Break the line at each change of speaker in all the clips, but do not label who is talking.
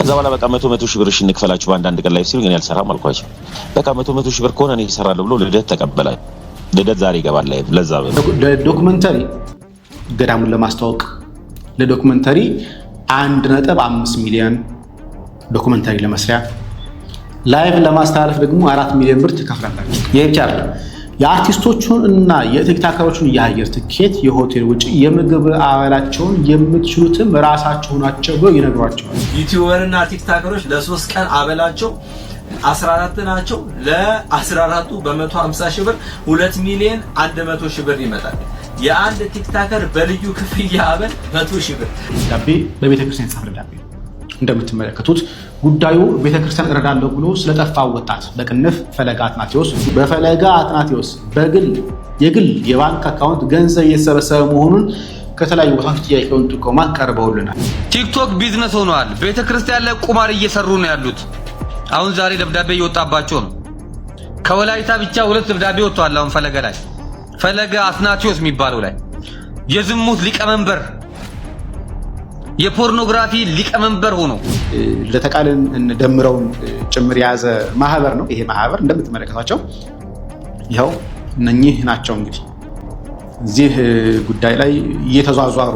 ከዛ በኋላ በቃ 100 ሺህ ብር እሺ እንክፈላችሁ በአንዳንድ ቀን ላይ ሲሉ ግን ያልሰራም አልኳቸው። በቃ 100 ሺህ ብር ከሆነ እኔ እሰራለሁ ብሎ ልደት ተቀበላኝ። ልደት ዛሬ ይገባል ላይ ለዛ
ዶክመንተሪ ገዳሙን ለማስተዋወቅ ለዶክመንተሪ 1.5 ሚሊዮን ዶክመንተሪ ለመስሪያ ላይቭ ለማስተላለፍ ደግሞ 4 ሚሊዮን ብር ትከፍላላችሁ። ይሄ ብቻ አይደለም። የአርቲስቶቹን እና የቲክቶከሮቹን የአየር ትኬት፣ የሆቴል ወጪ፣ የምግብ አበላቸውን የምትችሉትም ራሳችሁ ናቸው ብሎ ይነግሯቸዋል።
ዩቲዩበርና ቲክቶከሮች ለ3 ቀን አበላቸው 14 ናቸው። ለ14ቱ በ150 ሺህ ብር 2 ሚሊዮን 100 ሺህ ብር ይመጣል። የአንድ ቲክቶከር በልዩ ክፍያ አበል 100 ሺህ ብር።
ዳቤ በቤተክርስቲያን ጻፈ ዳቤ እንደምትመለከቱት ጉዳዩ ቤተክርስቲያን እረዳለሁ ብሎ ስለጠፋው ወጣት በቅንፍ ፈለገ አትናቴዎስ በፈለገ አትናቴዎስ የግል የባንክ አካውንት ገንዘብ እየተሰበሰበ መሆኑን ከተለያዩ ቦታዎች ጥያቄውን ጥቆማ ቀርበውልናል።
ቲክቶክ ቢዝነስ ሆኗል። ቤተክርስቲያን ላይ ቁማር እየሰሩ ነው ያሉት። አሁን ዛሬ ደብዳቤ እየወጣባቸው ነው። ከወላይታ ብቻ 2 ደብዳቤ ወጥቷል። አሁን ፈለገ ላይ ፈለገ አትናቴዎስ የሚባለው ላይ የዝሙት ሊቀመንበር የፖርኖግራፊ ሊቀመንበር ሆኖ
ለተቃልን እንደምረውን ጭምር የያዘ ማህበር ነው። ይሄ ማህበር እንደምትመለከቷቸው ይኸው እነኚህ ናቸው። እንግዲህ እዚህ ጉዳይ ላይ እየተዟዟሩ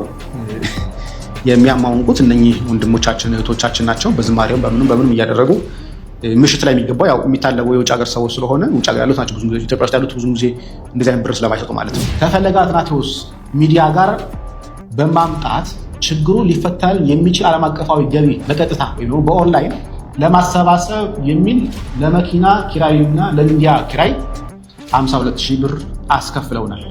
የሚያማውቁት እነኚህ ወንድሞቻችን እህቶቻችን ናቸው። በዝማሬውም በምንም እያደረጉ ምሽት ላይ የሚገባው ያው የሚታለበው የውጭ ሀገር ሰዎች ስለሆነ ውጭ ሀገር ያሉት ናቸው። ብዙ ጊዜ ኢትዮጵያ ውስጥ ያሉት ብዙ ጊዜ እንደዚህ አይነት ብር ስለማይሰጡ ማለት ነው። ከፈለገ አትናቴዎስ ሚዲያ ጋር በማምጣት ችግሩ ሊፈታል የሚችል ዓለም አቀፋዊ ገቢ በቀጥታ ወይ በኦንላይን ለማሰባሰብ የሚል ለመኪና ኪራይና ለሚዲያ ኪራይ 52000 ብር አስከፍለውናል።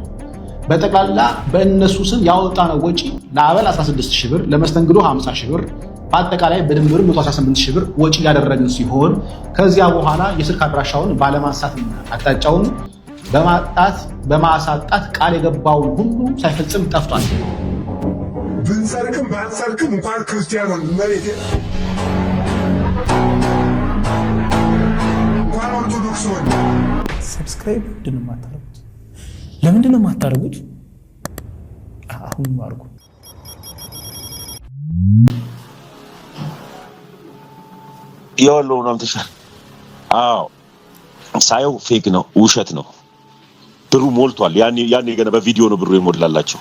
በጠቅላላ በእነሱ ስም ያወጣነው ወጪ ለአበል 16000 ብር፣ ለመስተንግዶ 50000 ብር፣ በአጠቃላይ በድምር 118000 ብር ወጪ ያደረግን ሲሆን ከዚያ በኋላ የስልክ አድራሻውን ባለማንሳትና አቅጣጫውን በማሳጣት ቃል የገባውን ሁሉ ሳይፈጽም ጠፍቷል።
ብንሰርቅም ባንሰርቅም እንኳን ክርስቲያን መሬት እንኳን ኦርቶዶክስ ሆነ
ሰብስክራይብ ምንድነው የማታደርጉት? ለምንድነው የማታደርጉት? አሁን አድርጉ።
የወሎው ነው ተሻለ። አዎ ሳየው ፌክ ነው፣ ውሸት ነው። ብሩ ሞልቷል። ያኔ ገና በቪዲዮ ነው ብሩ የሞላላቸው።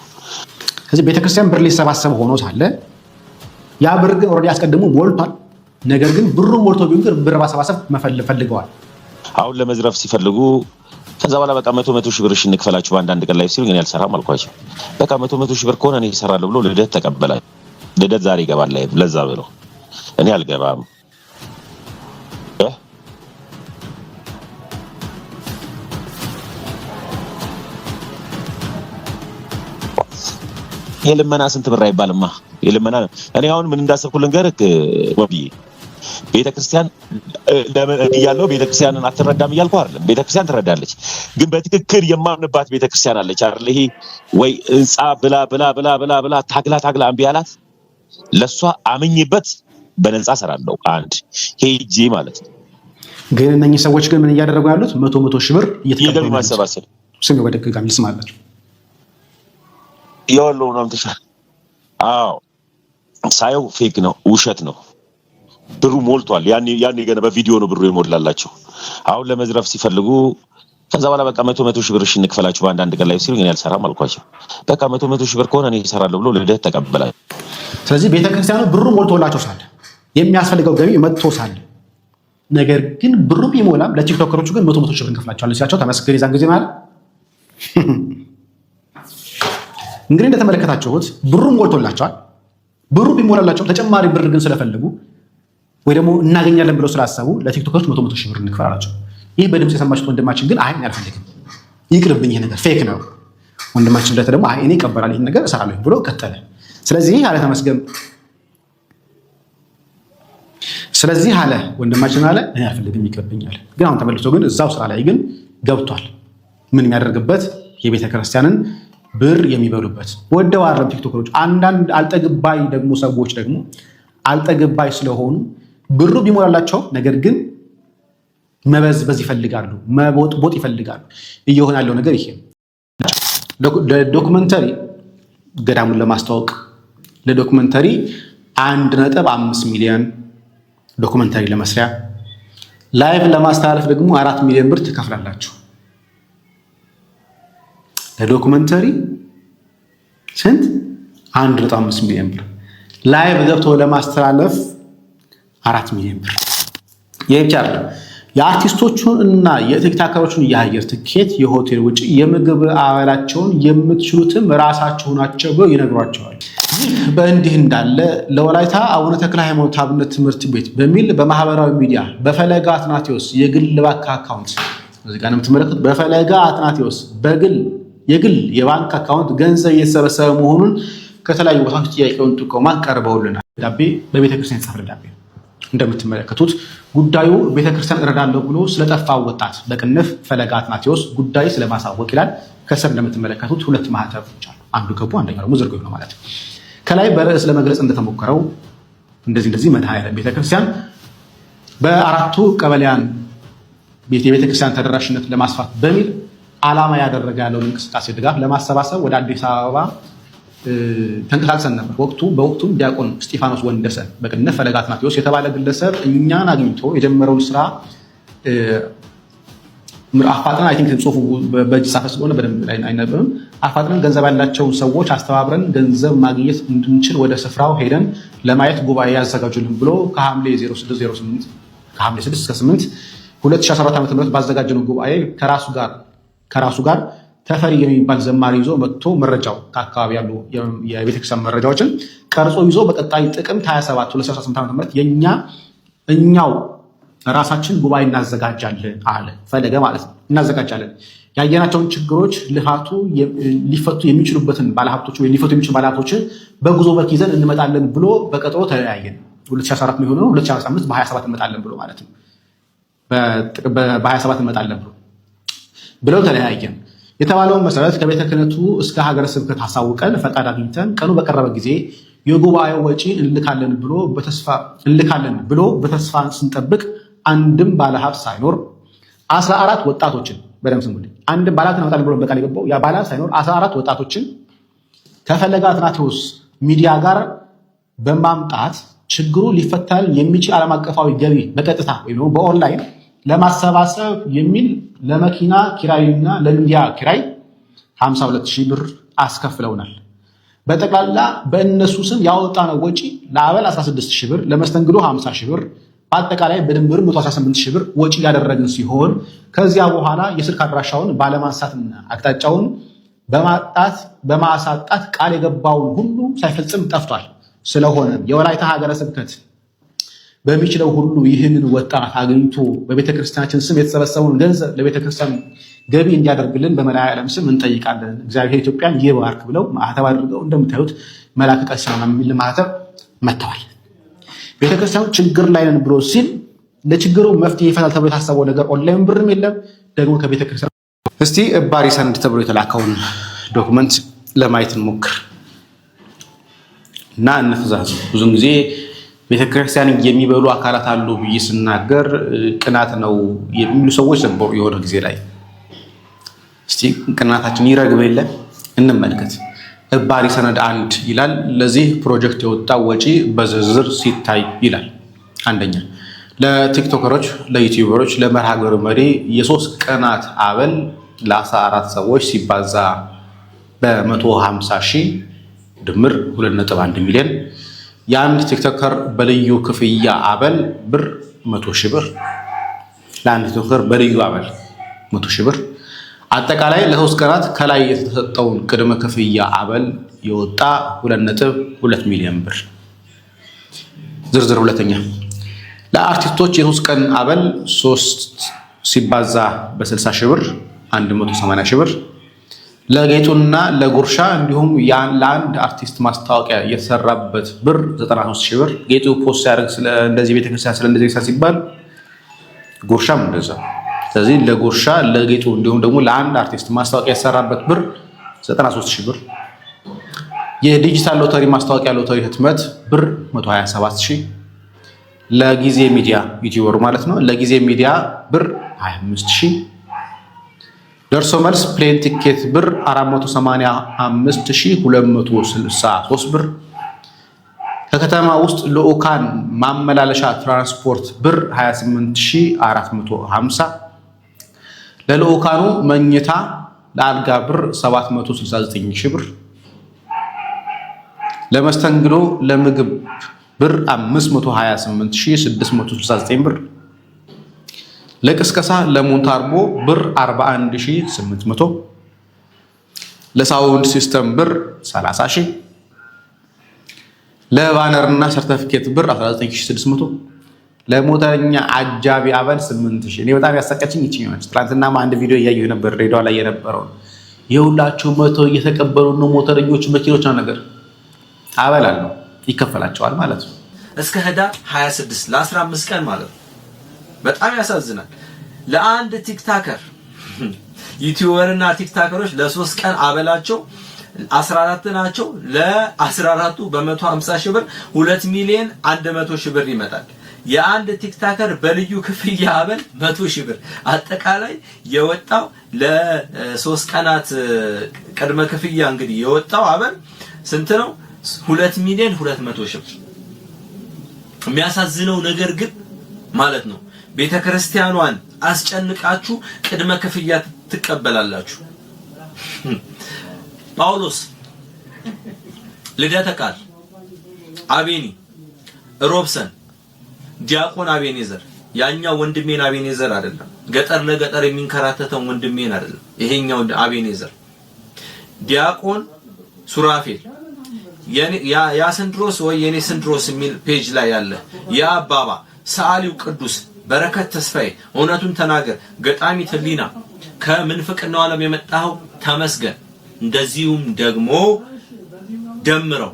ከዚህ ቤተክርስቲያን ብር ሊሰባሰብ ሆኖ ሳለ ያ ብር ግን ኦልሬዲ አስቀድሞ ሞልቷል። ነገር ግን ብሩ ሞልቶ ቢሆን ግን ብር ማሰባሰብ ፈልገዋል።
አሁን ለመዝረፍ ሲፈልጉ ከዛ በኋላ በቃ 100 ሺህ ብር እሺ እንክፈላችሁ በአንዳንድ ቀን ላይ ሲሉ ግን ያልሰራም አልኳቸው። በቃ 100 ሺህ ብር ከሆነ እኔ እሰራለሁ ብሎ ልደት ተቀበላኝ። ልደት ዛሬ ይገባል ላይ ለዛ ብሎ እኔ አልገባም። የልመና ስንት ብር አይባልማ። የልመና እኔ አሁን ምን እንዳሰብኩ ልንገርህ ወብዬ፣ ቤተክርስቲያን ያለው ቤተክርስቲያንን አትረዳም እያልኩ አይደለም። ቤተክርስቲያን ትረዳለች፣ ግን በትክክል የማምንባት ቤተክርስቲያን አለች አይደል? ይሄ ወይ ህንጻ ብላ ታግላ እምቢ አላት። ለሷ አምኜበት በነፃ እሰራለሁ አንድ ሄጄ ማለት ነው።
ግን እነኚህ ሰዎች ግን ምን እያደረጉ ያሉት 100 ሺህ ብር
እየተቀበሉ ማሰባሰብ
ስም በደጋጋሚ ልስማላችሁ።
የወሎው ነው ተሻለ። አዎ ሳየው ፌክ ነው፣ ውሸት ነው። ብሩ ሞልቷል። ያኔ ገና በቪዲዮ ነው ብሩ የሞላላቸው። አሁን ለመዝረፍ ሲፈልጉ ከዛ በኋላ በቃ 100 ሺህ ብር እሺ እንክፈላችሁ በአንዳንድ ቀን ላይ ሲሉ ግን ያልሰራም አልኳቸው። በቃ 100 ሺህ ብር ከሆነ እኔ እሰራለሁ ብሎ ልደት ተቀበላኝ።
ስለዚህ ቤተክርስቲያኑ ብሩ ሞልቶላቸው ሳለ የሚያስፈልገው ገቢ መጥቶ ሳለ ነገር ግን ብሩ ቢሞላም ለቲክቶከሮቹ ግን 100 ሺህ ብር እንከፍላቸዋለን ሲላቸው ተመስገን የዛን ጊዜ ማለት እንግዲህ እንደተመለከታችሁት ብሩ ሞልቶላቸዋል። ብሩ ቢሞላላቸው ተጨማሪ ብር ግን ስለፈለጉ ወይ ደግሞ እናገኛለን ብለው ስላሰቡ ለቲክቶከሮች 100 ሺህ ብር እንክፈላቸው። ይህ በድምጽ የሰማችሁት ወንድማችን ግን አይ አልፈልግም፣ ይቅርብኝ፣ ይሄ ነገር ፌክ ነው። ወንድማችን ለተ ደግሞ አይ እኔ እቀበላለሁ ይሄን ነገር እሰራለሁ ብሎ ቀጠለ። ስለዚህ አለ ተመስገን። ስለዚህ አለ ወንድማችን አለ እኔ አልፈልግም፣ ይቅርብኛል። ግን አሁን ተመልሶ ግን እዛው ስራ ላይ ግን ገብቷል። ምን የሚያደርግበት የቤተክርስቲያንን ብር የሚበሉበት ወደው አይደለም ቲክቶከሮች። አንዳንድ አልጠግባይ ደግሞ ሰዎች ደግሞ አልጠግባይ ስለሆኑ ብሩ ቢሞላላቸው ነገር ግን መበዝበዝ ይፈልጋሉ፣ መቦጥቦጥ ይፈልጋሉ። እየሆነ ያለው ነገር ይሄ ለዶክመንተሪ ገዳሙን ለማስተዋወቅ ለዶክመንተሪ 1.5 ሚሊዮን ዶኩመንታሪ ለመስሪያ ላይቭ ለማስተላለፍ ደግሞ 4 ሚሊዮን ብር ትከፍላላችሁ። ለዶኩመንታሪ ስንት? 1.5 ሚሊዮን ብር። ላይቭ ገብቶ ለማስተላለፍ 4 ሚሊዮን ብር። ይህ ብቻ አይደለም። የአርቲስቶቹን እና የቲክቶከሮቹን የአየር ትኬት፣ የሆቴል ወጪ፣ የምግብ አበላቸውን የምትችሉትም ራሳችሁ ናቸው ብለው ይነግሯቸዋል። ይህ በእንዲህ እንዳለ ለወላይታ አቡነ ተክለ ሃይማኖት አብነት ትምህርት ቤት በሚል በማህበራዊ ሚዲያ በፈለገ አትናቴዎስ የግል ባንክ አካውንት እዚህ ጋር የምትመለከቱት በፈለገ አትናቴዎስ የግል የባንክ አካውንት ገንዘብ እየተሰበሰበ መሆኑን ከተለያዩ ቦታዎች ጥያቄውን ጥቆማ ቀርበውልናል። ደብዳቤ በቤተክርስቲያን የተጻፈ ደብዳቤ እንደምትመለከቱት ጉዳዩ ቤተክርስቲያን እረዳለሁ ብሎ ስለጠፋው ወጣት በቅንፍ ፈለገ አትናቴዎስ ጉዳይ ስለማሳወቅ ይላል። ከስር እንደምትመለከቱት 2 ማህተቦች አሉ። አንዱ ገቡ፣ አንደኛው ደግሞ ዝርጉ ነው ማለት ነው። ከላይ በርዕስ ለመግለጽ እንደተሞከረው እንደዚህ መድኃኔዓለም ቤተክርስቲያን በ4ቱ ቀበሌያን የቤተክርስቲያን ተደራሽነት ለማስፋት በሚል ዓላማ ያደረገ ያለውን እንቅስቃሴ ድጋፍ ለማሰባሰብ ወደ አዲስ አበባ ተንቀሳቅሰን ነበር። በወቅቱም ዲያቆን እስጢፋኖስ ወንደሰን በቅንፍ ፈለገ አትናቴዎስ የተባለ ግለሰብ እኛን አግኝቶ የጀመረውን ስራ አፋጥነን አይ ቲንክ ጽሁፉ በእጅ ጻፈ ስለሆነ በደንብ ላይ አይነበብም። አፋጥነን ገንዘብ ያላቸውን ሰዎች አስተባብረን ገንዘብ ማግኘት እንድንችል ወደ ስፍራው ሄደን ለማየት ጉባኤ ያዘጋጁልን ብሎ ከሐምሌ 6 እስከ 8 2014 ዓ.ም ባዘጋጀነው ጉባኤ ከራሱ ጋር ተፈሪ የሚባል ዘማሪ ይዞ መጥቶ መረጃው ከአካባቢ ያሉ የቤተክርስቲያን መረጃዎችን ቀርጾ ይዞ በቀጣይ ጥቅምት 27 2018 ዓ.ም እኛው ራሳችን ጉባኤ እናዘጋጃለን አለ ፈለገ ማለት ነው። እናዘጋጃለን ያየናቸውን ችግሮች ልፋቱ ሊፈቱ የሚችሉበትን ባለሀብቶች ወይ ሊፈቱ የሚችሉ ባለሀብቶችን በጉዞ መልክ ይዘን እንመጣለን ብሎ በቀጠሮ ተለያየን። 2014 ነው የሆነው። 2015 በ27 እንመጣለን ብሎ ማለት ነው። በ27 እንመጣለን ብለው ተለያየን። የተባለውን መሰረት ከቤተ ክህነቱ እስከ ሀገረ ስብከት አሳውቀን ፈቃድ አግኝተን ቀኑ በቀረበ ጊዜ የጉባኤው ወጪ እንልካለን ብሎ በተስፋ ስንጠብቅ አንድም ባለሀብት ሳይኖር 14 ወጣቶችን በደምብ ስሙልኝ። አንድም ባለሀብት እናመጣለን ብሎ በቃል የገባው ያ ባለሀብት ሳይኖር 14 ወጣቶችን ከፈለገ አትናቴዎስ ሚዲያ ጋር በማምጣት ችግሩ ሊፈታል የሚችል ዓለም አቀፋዊ ገቢ በቀጥታ ወይም በኦንላይን ለማሰባሰብ የሚል ለመኪና ኪራይና ለሚዲያ ኪራይ 52,000 ብር አስከፍለውናል። በጠቅላላ በእነሱ ስም ያወጣነው ወጪ ለአበል 16,000 ብር፣ ለመስተንግዶ 50,000 ብር፣ በአጠቃላይ በድምር 118,000 ብር ወጪ ያደረግን ሲሆን ከዚያ በኋላ የስልክ አድራሻውን ባለማንሳትና አቅጣጫውን በማሳጣት ቃል የገባውን ሁሉ ሳይፈጽም ጠፍቷል። ስለሆነ የወላይታ ሀገረ ስብከት በሚችለው ሁሉ ይህንን ወጣት አግኝቶ በቤተክርስቲያናችን ስም የተሰበሰበውን ገንዘብ ለቤተክርስቲያን ገቢ እንዲያደርግልን በመድኃኔዓለም ስም እንጠይቃለን። እግዚአብሔር ኢትዮጵያን ይባርክ ብለው ማህተብ አድርገው እንደምታዩት መልአከ ቀሲስ የሚል ማህተብ መጥተዋል። ቤተክርስቲያኑ ችግር ላይ ነን ብሎ ሲል ለችግሩ መፍትሄ ይፈታል ተብሎ የታሰበው ነገር ኦንላይን ብርም የለም። ደግሞ ከቤተክርስቲያን እስቲ እባሪ ሰነድ ተብሎ የተላከውን ዶክመንት ለማየት እንሞክር እና እንፍዛዝ። ብዙም ጊዜ ቤተክርስቲያን የሚበሉ አካላት አሉ ብዬ ስናገር ቅናት ነው የሚሉ ሰዎች ነበሩ የሆነ ጊዜ ላይ። እስቲ ቅናታችን ይረግብ የለ እንመልከት። እባሪ ሰነድ 1 ይላል። ለዚህ ፕሮጀክት የወጣ ወጪ በዝርዝር ሲታይ ይላል። አንደኛ ለቲክቶከሮች፣ ለዩቲዩበሮች፣ ለመርሃ ግብር መሪ የ3 ቀናት አበል ለ14 ሰዎች ሲባዛ በ150,000 ድምር 2.1 ሚሊዮን። የአንድ ቲክቶከር በልዩ ክፍያ አበል ብር 100,000 ብር። ለአንድ ቲክቶከር በልዩ አበል 100,000 ብር። አጠቃላይ ለ3 ቀናት ከላይ የተሰጠውን ቅድመ ክፍያ አበል የወጣ 2.2 ሚሊዮን ብር። ዝርዝር ሁለተኛ ለአርቲስቶች የ3 ቀን አበል 3 ሲባዛ በ60,000 ብር 180,000 ብር። ለጌጡና ለጉርሻ እንዲሁም ለአንድ አርቲስት ማስታወቂያ የተሰራበት ብር 93,000 ብር። ጌጡ ፖስት ያደርግ እንደዚህ ቤተክርስቲያን እንደዚህ ሲባል ጉርሻም እንደዛ። ስለዚህ ለጉርሻ ለጌጡ እንዲሁም ደግሞ ለአንድ አርቲስት ማስታወቂያ የተሰራበት ብር 93,000 ብር። የዲጂታል ሎተሪ ማስታወቂያ ሎተሪ ህትመት ብር 127,000። ለጊዜ ሚዲያ ዩቲዩበር ማለት ነው። ለጊዜ ሚዲያ ብር 25,000። ደርሶ መልስ ፕሌን ቲኬት ብር 485,263 ብር። ከከተማ ውስጥ ልዑካን ማመላለሻ ትራንስፖርት ብር 28450፣ ለልዑካኑ መኝታ ለአልጋ ብር 769 ሺህ ብር፣ ለመስተንግዶ ለምግብ ብር 528669 ብር፣ ለቅስቀሳ ለሞንታርቦ ብር 41800፣ ለሳውንድ ሲስተም ብር 30 ሺህ፣ ለባነርና ሰርተፊኬት ብር 19600፣ ለሞተረኛ አጃቢ አበል 8000። እኔ በጣም ያሳቀችኝ ይችኛው ነች። ትናንትና አንድ ቪዲዮ እያየሁ ነበር ሬዲዮ ላይ የነበረው የሁላችሁ መቶ እየተቀበሉ ነው ሞተረኞች መኪኖች ነው ነገር አበላል ነው ይከፈላቸዋል ማለት ነው።
እስከ ህዳር 26 ለ15 ቀን ማለት ነው። በጣም ያሳዝናል። ለአንድ ቲክታከር ዩቲዩበርና ቲክታከሮች ለ3 ቀን አበላቸው 14 ናቸው። ለ14ቱ በ150 ሺህ ብር 2 ሚሊዮን 100 ሺህ ብር ይመጣል። የአንድ ቲክታከር በልዩ ክፍያ አበል 100 ሺህ ብር አጠቃላይ የወጣው ለ3 ቀናት ቅድመ ክፍያ እንግዲህ የወጣው አበል ስንት ነው? 2 ሚሊዮን 200 ሺህ ብር። የሚያሳዝነው ነገር ግን ማለት ነው ቤተክርስቲያኗን አስጨንቃችሁ ቅድመ ክፍያ ትቀበላላችሁ። ጳውሎስ፣ ልደተ ቃል፣ አቤኒ፣ ሮብሰን፣ ዲያቆን አቤኔዘር፣ ያኛው ወንድሜን አቤኔዘር አይደለም፣ ገጠር ለገጠር የሚንከራተተው ወንድሜን አይደለም፣ ይሄኛው አቤኔዘር፣ ዲያቆን ሱራፌል፣ ያ ስንድሮስ ወይ የኔ ስንድሮስ የሚል ፔጅ ላይ ያለ ያ አባባ፣ ሰዓሊው ቅዱስ በረከት ተስፋዬ፣ እውነቱን ተናገር፣ ገጣሚ ትሊና፣ ከምንፍቅናው ዓለም የመጣው ተመስገን፣ እንደዚሁም ደግሞ ደምረው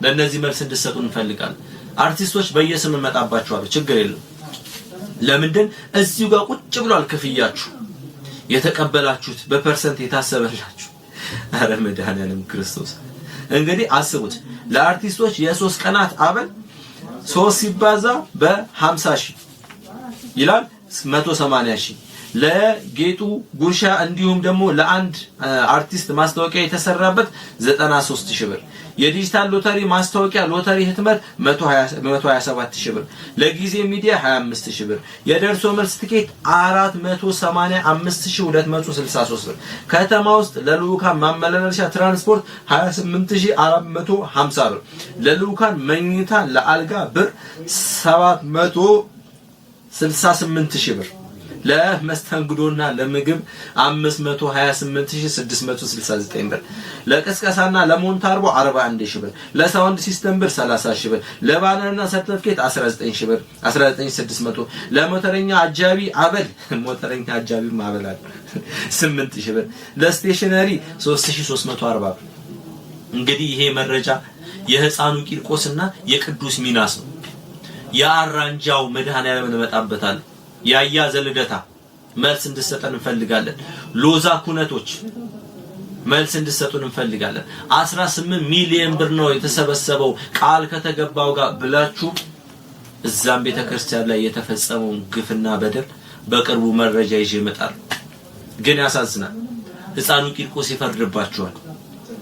ለነዚህ መልስ እንድትሰጡ እንፈልጋለን። አርቲስቶች በየስም እንመጣባችኋለሁ፣ ችግር የለም። ለምንድን እዚሁ ጋር ቁጭ ብሏል ክፍያችሁ የተቀበላችሁት በፐርሰንት የታሰበላችሁ። አረ መድኃኒዓለም ክርስቶስ እንግዲህ አስቡት። ለአርቲስቶች የ3 ቀናት አበል 3 ሲባዛ በ50 ሺህ ይላል 180 ሺህ። ለጌጡ ጉርሻ እንዲሁም ደግሞ ለአንድ አርቲስት ማስታወቂያ የተሰራበት 93 ሺህ ብር። የዲጂታል ሎተሪ ማስታወቂያ ሎተሪ ህትመት 127 ሺህ ብር። ለጊዜ ሚዲያ 25 ሺህ ብር። የደርሶ መልስ ትኬት 485263 ብር። ከተማ ውስጥ ለልዑካን ማመላለሻ ትራንስፖርት 28450 ብር። ለልዑካን መኝታ ለአልጋ ብር 768 ሺህ ብር። ለመስተንግዶና ለምግብ 528669 ብር። ለቅስቀሳና ለሞንታርቦ 41 ሺህ ብር። ለሳውንድ ሲስተም ብር 30 ሺህ ብር። ለባነርና ሰርተፊኬት 19 ሺህ ብር 19600። ለሞተረኛ አጃቢ አበል ሞተረኛ አጃቢ ማበላል 8 ሺህ ብር። ለስቴሽነሪ 3340 ብር። እንግዲህ ይሄ መረጃ የህፃኑ ቂርቆስና የቅዱስ ሚናስ ነው። የአራንጃው መድኃኒዓለም እንመጣበታለን። ያያ ዘልደታ መልስ እንድሰጠን እንፈልጋለን። ሎዛ ኩነቶች መልስ እንድሰጡን እንፈልጋለን። 18 ሚሊዮን ብር ነው የተሰበሰበው ቃል ከተገባው ጋር ብላችሁ እዛም ቤተክርስቲያን ላይ የተፈጸመውን ግፍና በደል በቅርቡ መረጃ ይዤ እመጣለሁ። ግን ያሳዝናል። ህፃኑ ቂርቆስ ይፈርድባቸዋል።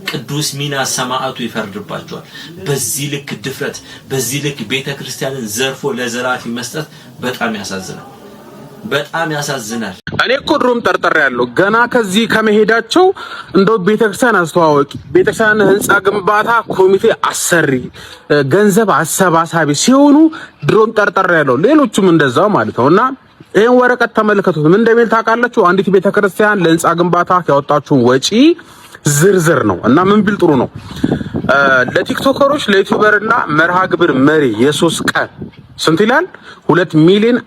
ቅዱስ ሚናስ ሰማዕቱ ይፈርድባቸዋል። በዚህ ልክ ድፍረት፣ በዚህ ልክ ቤተክርስቲያንን ዘርፎ ለዘራፊ መስጠት በጣም ያሳዝናል። በጣም ያሳዝናል።
እኔ እኮ ድሮም ጠርጠር ያለው ገና ከዚህ ከመሄዳቸው እንደው ቤተክርስቲያን አስተዋወቂ፣ ቤተክርስቲያን ህንጻ ግንባታ ኮሚቴ አሰሪ፣ ገንዘብ አሰባሳቢ ሲሆኑ ድሮም ጠርጠር ያለው ሌሎቹም እንደዛው ማለት ነውና ይሄን ወረቀት ተመልከቱት። ምን እንደሚል ታውቃላችሁ? አንዲት ቤተክርስቲያን ለህንጻ ግንባታ ያወጣችውን ወጪ ዝርዝር ነው እና ምን ቢል ጥሩ ነው ለቲክቶከሮች ለዩቲዩበርና መርሃ ግብር መሪ የ3 ቀን ስንት ይላል? 2 ሚሊዮን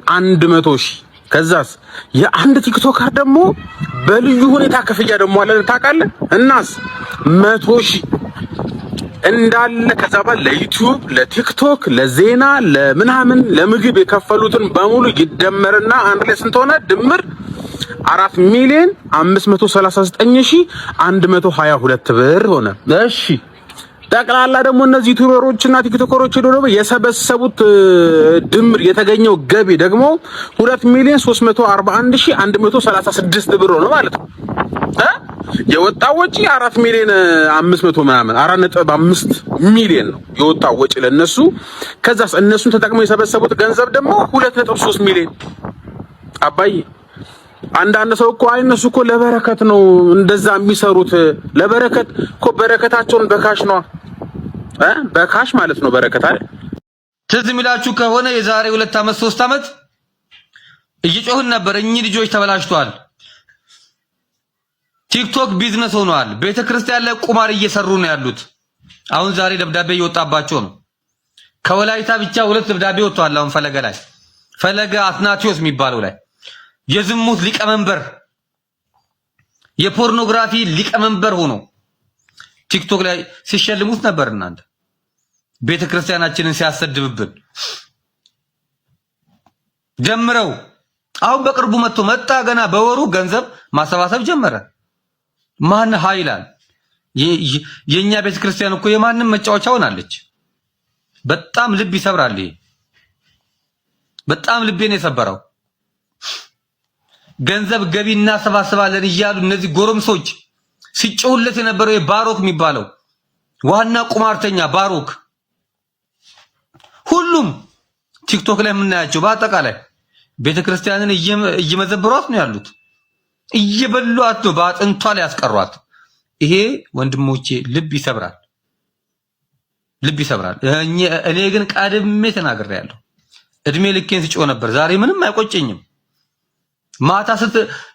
100 ሺህ። ከዛስ የአንድ ቲክቶከር ደግሞ በልዩ ሁኔታ ክፍያ ደግሞ አለ ታውቃለህ? እናስ 100 ሺህ እንዳለ ከዛ በኋላ ለዩቲዩብ ለቲክቶክ ለዜና ለምናምን ለምግብ የከፈሉትን በሙሉ ይደመርና አንድ ላይ ስንት ሆነ? ድምር 4 ሚሊዮን 539122 ብር ሆነ። እሺ ጠቅላላ ደግሞ እነዚህ ዩቲዩበሮችና ቲክቶከሮች ደግሞ የሰበሰቡት ድምር የተገኘው ገቢ ደግሞ 2 ሚሊዮን 341136 ብር ነው ማለት ነው። የወጣው ወጪ 4 ሚሊዮን 500 ምናምን 4.5 ሚሊዮን ነው የወጣው ወጪ ለነሱ። ከዛስ እነሱን ተጠቅመው የሰበሰቡት ገንዘብ ደግሞ 2.3 ሚሊዮን። አባይ አንዳንድ ሰው እኮ እነሱ እኮ ለበረከት ነው እንደዛ የሚሰሩት። ለበረከት እኮ በረከታቸውን በካሽ ነው በካሽ ማለት ነው በረከት አይደል?
ትዝ የሚላችሁ ከሆነ የዛሬ 2 ዓመት 3 ዓመት እየጮህን ነበር። እኚህ ልጆች ተበላሽቷል፣ ቲክቶክ ቢዝነስ ሆኗል፣ ቤተክርስቲያን ላይ ቁማር እየሰሩ ነው ያሉት። አሁን ዛሬ ደብዳቤ እየወጣባቸው ነው። ከወላይታ ብቻ 2 ደብዳቤ ወጥቷል። አሁን ፈለገ ላይ ፈለገ አትናቴዎስ የሚባለው ላይ የዝሙት ሊቀመንበር የፖርኖግራፊ ሊቀመንበር ሆኖ ቲክቶክ ላይ ሲሸልሙት ነበር። እናንተ ቤተክርስቲያናችንን ሲያሰድብብን ጀምረው አሁን በቅርቡ መጣ ገና በወሩ ገንዘብ ማሰባሰብ ጀመረ። ማን ኃይላል የኛ ቤተክርስቲያን እኮ የማንም መጫወቻ ሆናለች። በጣም ልብ ይሰብራል። ይሄ በጣም ልቤን የሰበረው ገንዘብ ገቢ እናሰባስባለን እያሉ እነዚህ ጎረምሶች ሲጮሁለት የነበረው የባሮክ የሚባለው ዋና ቁማርተኛ ባሮክ፣ ሁሉም ቲክቶክ ላይ የምናያቸው በአጠቃላይ ቤተክርስቲያንን እየመዘበሯት ነው ያሉት። እየበሏት ነው፣ በአጥንቷ ላይ ያስቀሯት። ይሄ ወንድሞቼ ልብ ይሰብራል፣ ልብ ይሰብራል። እኔ ግን ቀድሜ ተናግሬያለሁ። እድሜ ልኬን ሲጮህ ነበር። ዛሬ ምንም አይቆጨኝም። ማታ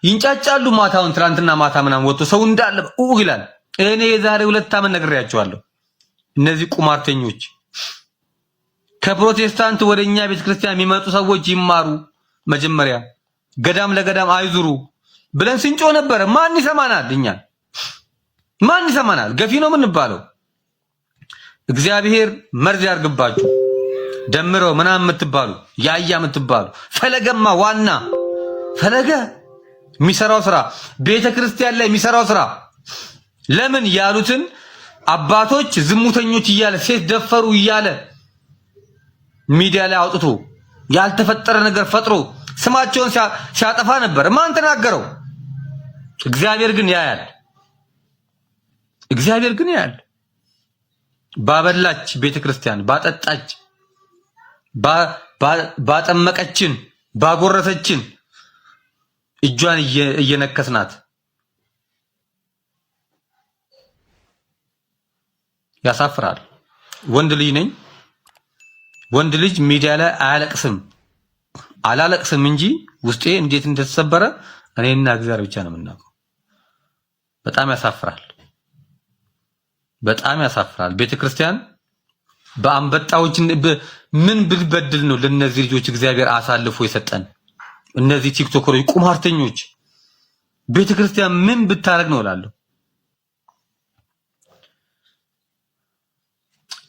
ይንጫጫሉ። ማታውን ትናንትና ማታ ምናምን ወጥቶ ሰው እንዳለ ይላል። እኔ የዛሬ 2 ዓመት ነግሬያቸዋለሁ። እነዚህ ቁማርተኞች ከፕሮቴስታንት ወደኛ ቤተክርስቲያን የሚመጡ ሰዎች ይማሩ፣ መጀመሪያ ገዳም ለገዳም አይዙሩ ብለን ስንጮህ ነበር። ማን ይሰማናል? እኛ ማን ይሰማናል? ገፊ ነው የምንባለው። እግዚአብሔር መርዝ ያርግባችሁ። ደምረው ምናምን የምትባሉ ያያ የምትባሉ ፈለገማ ዋና ፈለገ የሚሰራው ስራ ቤተክርስቲያን ላይ የሚሰራው ስራ ለምን ያሉትን አባቶች ዝሙተኞች እያለ ሴት ደፈሩ እያለ ሚዲያ ላይ አውጥቶ ያልተፈጠረ ነገር ፈጥሮ ስማቸውን ሲያጠፋ ነበር። ማን ተናገረው? እግዚአብሔር ግን ያያል። እግዚአብሔር ግን ያያል። ባበላች ቤተክርስቲያን ባጠጣች ባጠመቀችን ባጎረሰችን እጇን እየነከስናት ያሳፍራል። ወንድ ልጅ ነኝ። ወንድ ልጅ ሚዲያ ላይ አላለቅስም እንጂ ውስጤ እንዴት እንደተሰበረ እኔና እግዚአብሔር ብቻ ነው የምናውቀው። በጣም ያሳፍራል፣ በጣም ያሳፍራል። ቤተክርስቲያን በአንበጣዎች ምን ብልበድል ነው ለነዚህ ልጆች እግዚአብሔር አሳልፎ የሰጠን? እነዚህ ቲክቶከሮች ቁማርተኞች ቤተክርስቲያን ምን ብታረግ ነው እላለሁ።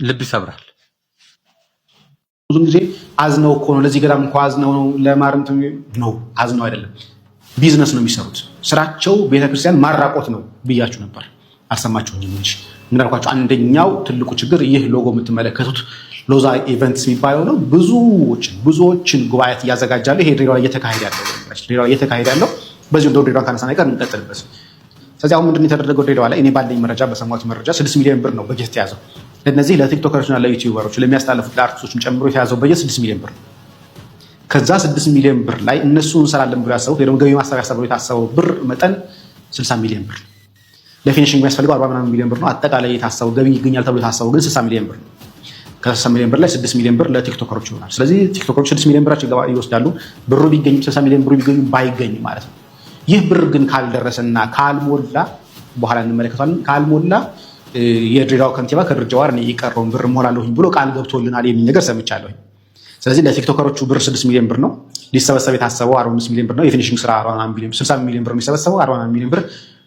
ልብ ይሰብራል።
ብዙ ጊዜ አዝነው እኮ ነው ለዚህ ገዳም እንኳን አዝነው ነው ለማርምት ነው። አዝነው አይደለም፣ ቢዝነስ ነው የሚሰሩት። ስራቸው ቤተክርስቲያን ማራቆት ነው ብያችሁ ነበር፣ አልሰማችሁኝም እንጂ እንዳልኳችሁ አንደኛው ትልቁ ችግር ይህ ሎጎ የምትመለከቱት ሎዛ ኢቨንትስ የሚባለው ነው። ብዙዎችን ጉባኤት እያዘጋጃለ። ይሄ ድሬዳዋ እየተካሄደ ያለው በዚህ ድሬዳዋ ካነሳን አይቀር እንቀጥልበት። ስለዚህ አሁን ምንድን የተደረገው ድሬዳዋ ላይ እኔ ባለኝ መረጃ በሰማሁት መረጃ 6 ሚሊዮን ብር ነው በጀት የተያዘው። ለነዚህ ለቲክቶከሮችና ለዩቲዩበሮች ለሚያስተላልፉት ለአርቲስቶችን ጨምሮ የተያዘው በጀት 6 ሚሊዮን ብር። ከዛ 6 ሚሊዮን ብር ላይ እነሱ እንሰራለን ብሎ ያሰቡት ወይ ደግሞ ገቢ ማሰባሰብ ብሎ የታሰበው ብር መጠን 60 ሚሊዮን ብር፣ ለፊኒሽንግ የሚያስፈልገው 40 ሚሊዮን ብር ነው። አጠቃላይ የታሰበው ገቢ ይገኛል ተብሎ የታሰበው ግን 60 ሚሊዮን ብር ነው። ከ60 ሚሊዮን ብር ላይ 6 ሚሊዮን ብር ለቲክቶከሮች ይሆናል። ስለዚህ ቲክቶከሮች 6 ሚሊዮን ብራቸው ይወስዳሉ። ብሩ ቢገኝ 60 ሚሊዮን ብሩ ቢገኝ ባይገኝ ማለት ነው። ይህ ብር ግን ካልደረሰና ካልሞላ በኋላ እንመለከታለን። ካልሞላ የድሬዳዋ ከንቲባ ከድር ጀዋር እኔ የቀረውን ብር ሞላለሁኝ ብሎ ቃል ገብቶልናል የሚል ነገር ሰምቻለሁ። ስለዚህ ለቲክቶከሮቹ ብር 6 ሚሊዮን ብር ነው ሊሰበሰብ የታሰበው 45 ሚሊዮን ብር ነው። የፊኒሽንግ ስራ 40 ሚሊዮን 60 ሚሊዮን ብር የሚሰበሰበው 40 ሚሊዮን ብር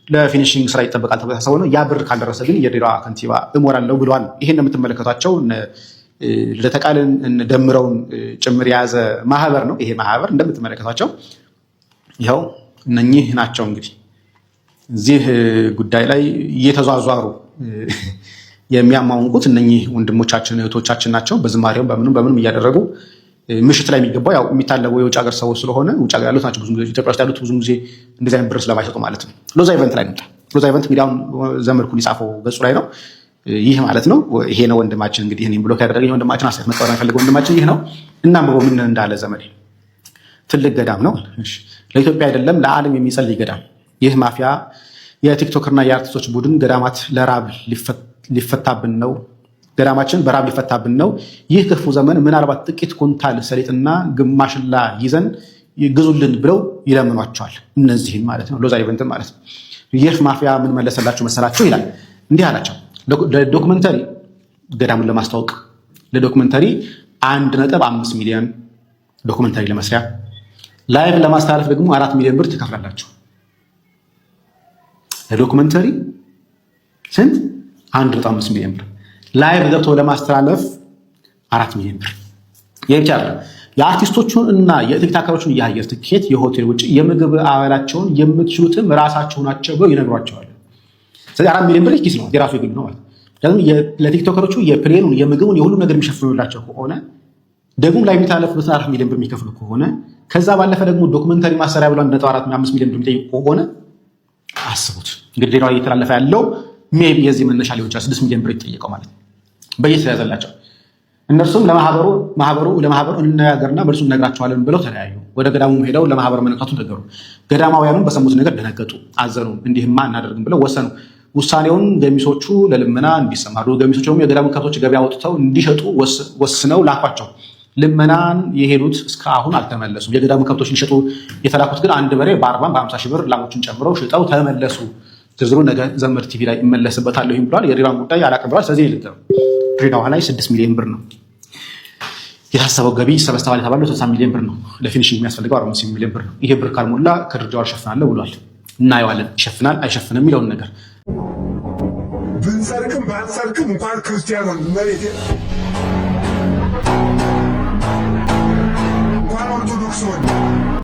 ለፊኒሽንግ ስራ ይጠበቃል ተብሎ የታሰበው ነው። ያ ብር ካልደረሰ ግን የድሬዳዋ ከንቲባ እሞላለሁ ብለዋል። ይሄን የምትመለከቷቸው ለተቃልን ደምረውን ጭምር የያዘ ማህበር ነው። ይሄ ማህበር እንደምትመለከቷቸው ይኸው እነኚህ ናቸው። እንግዲህ እዚህ ጉዳይ ላይ እየተዟዟሩ የሚያማውንቁት እነኚህ ወንድሞቻችን እህቶቻችን ናቸው። በዝማሬውም በምንም እያደረጉ ምሽት ላይ የሚገባው ያው የሚታለበው የውጭ ሀገር ሰዎች ስለሆነ ውጭ ሀገር ያሉት ናቸው። ብዙ ጊዜ ኢትዮጵያ ውስጥ ያሉት ብዙ ጊዜ እንደዚህ አይነት ብር ስለማይሰጡ ማለት ነው። ሎዛ ኢቨንት ላይ ነው። ሎዛ ኢቨንት ሚዲያውን ዘመድኩን የጻፈው ገጹ ላይ ነው። ይህ ማለት ነው ይሄ ነው ወንድማችን እንግዲህ እኔም ብሎክ ያደረገኝ ወንድማችን አስተያየት መቀበል የሚፈልገው ወንድማችን ይህ ነው። እናንብበው ምን እንዳለ ዘመዴ። ትልቅ ገዳም ነው። እሺ ለኢትዮጵያ አይደለም ለዓለም የሚጸልይ ገዳም። ይህ ማፊያ የቲክቶክና የአርቲስቶች ቡድን ገዳማት ለራብ ሊፈታብን ነው፣ ገዳማችን በራብ ሊፈታብን ነው። ይህ ክፉ ዘመን ምናልባት ጥቂት ኩንታል ሰሊጥና ግማሽላ ይዘን ይግዙልን ብለው ይለምኗቸዋል። እነዚህን ማለት ነው ሎዛ ኢቨንት ማለት ነው። ይህ ማፊያ ምን መለሰላችሁ መሰላችሁ ይላል። እንዲህ አላቸው ለዶክመንተሪ ገዳሙን ለማስተዋወቅ ለዶክመንተሪ 1.5 ሚሊዮን ዶክመንተሪ ለመስሪያ ላይቭ ለማስተላለፍ ደግሞ 4 ሚሊዮን ብር ትከፍላላችሁ። ለዶክመንተሪ ስንት? 1.5 ሚሊዮን ብር። ላይቭ ገብቶ ለማስተላለፍ 4 ሚሊዮን ብር። ይህ ብቻ አይደለም። የአርቲስቶቹን እና የቲክቶከሮቹን የአየር ትኬት፣ የሆቴል ውጭ የምግብ አበላቸውን የምትችሉትም ራሳችሁ ናቸው ብለው ይነግሯቸዋል። ስለዚህ 4 ሚሊዮን ብር ኪስ ነው የራሱ የግል ነው ማለት ነው። ለቲክቶከሮቹ የፕሌኑን የምግቡን የሁሉም ነገር የሚሸፍኑላቸው ከሆነ ደግሞ ላይ የሚታለፉበትን 4 ሚሊዮን ብር የሚከፍሉ ከሆነ ከዛ ባለፈ ደግሞ ዶክመንተሪ ማሰሪያ ብለው 1.4 ሚሊዮን ብር የሚጠይቁ ከሆነ አስቡት እንግዲህ ሌላው እየተላለፈ ያለው ሜይ ቢ የዚህ መነሻ ሊሆን ይችላል 6 ሚሊዮን ብር ይጠየቀው ማለት ነው በየተያዘላቸው። እነርሱም ለማህበሩ እንነጋገርና መልሱን እነግራቸዋለን ብለው ተለያዩ። ወደ ገዳሙ ሄደው ለማህበሩ መነካቱን ነገሩ። ገዳማውያኑም በሰሙት ነገር ደነገጡ፣ አዘኑ። እንዲህማ እናደርግም ብለው ወሰኑ። ውሳኔውን ገሚሶቹ ለልመና እንዲሰማሩ፣ ገሚሶቹ ደግሞ የገዳሙ ከብቶች ገበያ ወጥተው እንዲሸጡ ወስነው ላኳቸው። ልመናን የሄዱት እስከ አሁን አልተመለሱም። የገዳሙ ከብቶች ሊሸጡ የተላኩት ግን አንድ በሬ በ40 በ50 ሺህ ብር ላሞችን ጨምረው ሽጠው ተመለሱ። ዝርዝሩ ነገ ዘመድ ቲቪ ላይ እመለስበታለሁ ብሏል። የድሬዳዋን ጉዳይ አላውቅም ብሏል። ስለዚህ ልክ ነው። ድሬዳዋ ላይ 6 ሚሊዮን ብር ነው የታሰበው ገቢ ይሰበሰባል የተባለው 60 ሚሊዮን ብር ነው። ለፊኒሽንግ የሚያስፈልገው 45 ሚሊዮን ብር ነው። ይሄ ብር ካልሞላ ከድሬዳዋ እሸፍናለሁ ብሏል። እናየዋለን ይሸፍናል አይሸፍንም የሚለውን ነገር።
ብንሰርቅም ባንሰርቅም እንኳን ክርስቲያኑን መሬት እንኳን ኦርቶዶክስ ሆን